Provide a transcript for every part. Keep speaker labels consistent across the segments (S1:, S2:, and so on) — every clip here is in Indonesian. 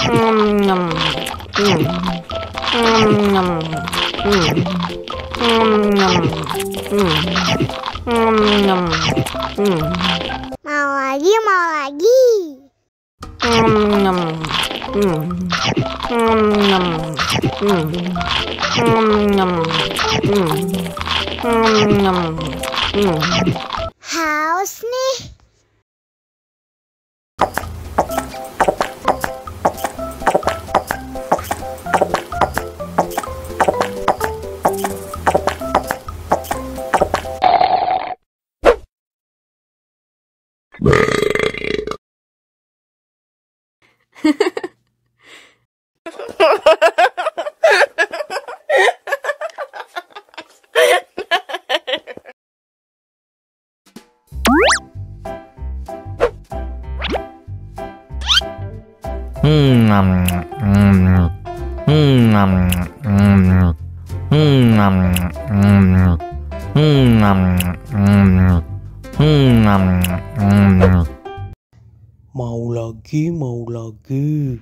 S1: Mau lagi, mau lagi. Haus nih.
S2: Mau lagi, mau lagi.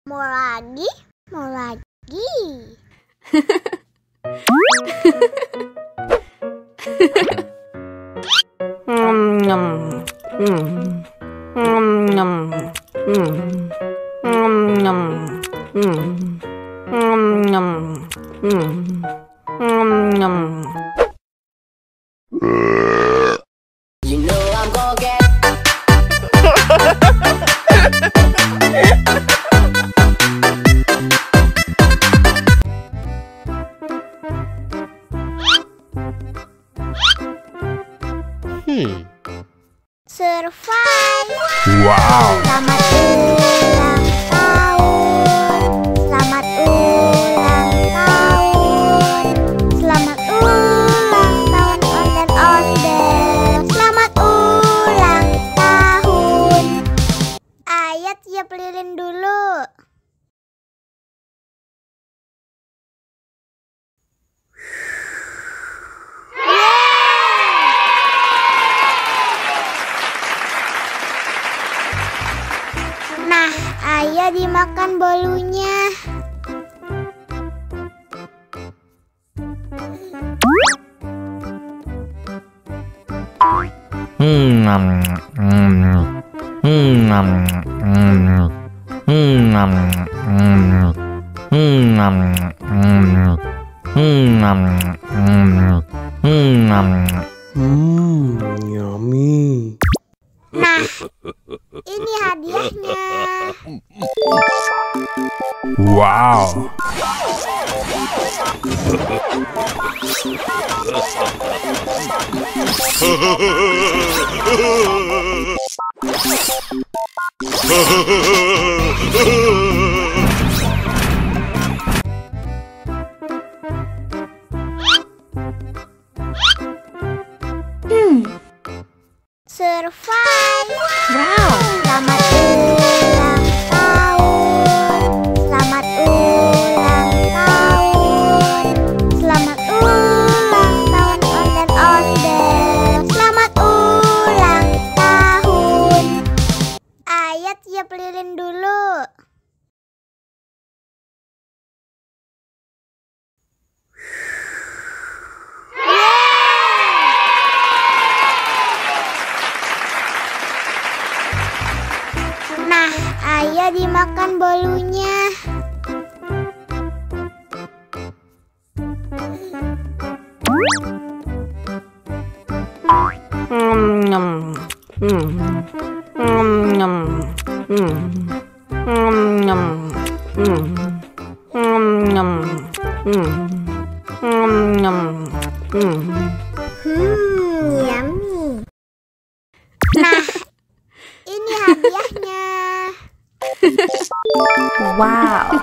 S2: Mau lagi, mau lagi.
S3: You know I'm gonna get
S1: Survive.
S2: Wow.
S1: Selamat ulang tahun. Selamat ulang tahun. Selamat ulang tahun onde-onde. Selamat ulang tahun. Ayat tiup lilin dulu. Nah, ayo dimakan bolunya.
S2: Yummy.
S1: Nah, ini hadiahnya.
S2: Wow.
S1: Survive. Wow. Selamat ulang tahun. Selamat ulang tahun. Selamat ulang tahun onde-onde. Selamat ulang tahun. Ayat tiup lilin dulu. Nah, ayo dimakan bolunya. Yummy. Nah, ini hadiahnya.
S4: Wow.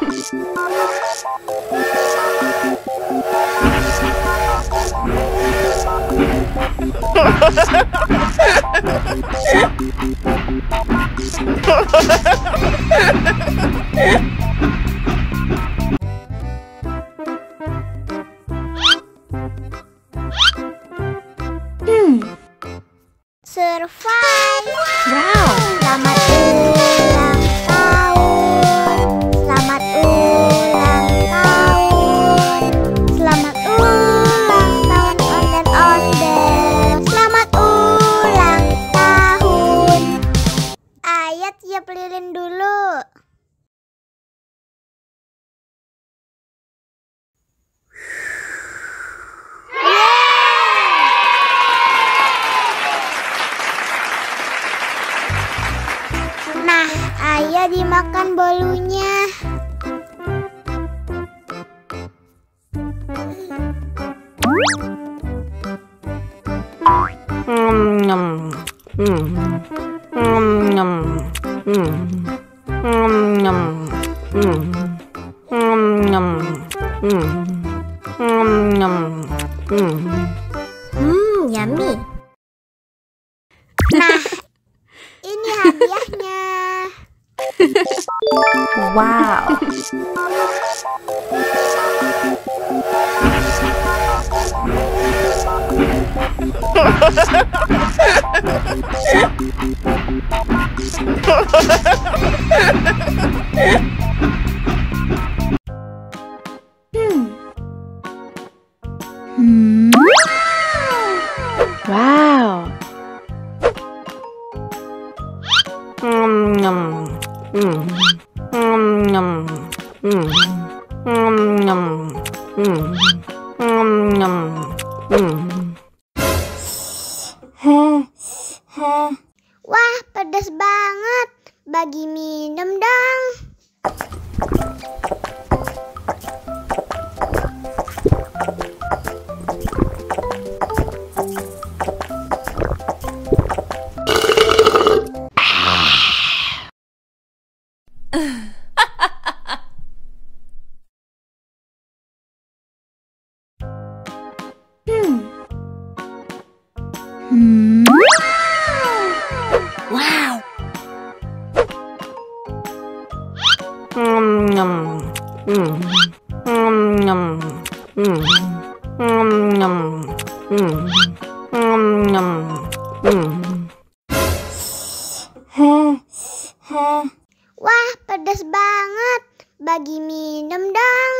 S1: Survive.
S4: Wow.
S1: Selamat ulang tahun. Selamat ulang tahun. Selamat ulang tahun ondel-ondel. Selamat ulang tahun. Ayat tiup lilin dulu. Nah, ayo dimakan bolunya. Yummy. Nah, ini hadiahnya.
S4: Wow. Wow.
S1: Wah, pedas banget. Bagi minum dong.
S4: Wow.
S1: Wah, pedas banget. Bagi minum dong.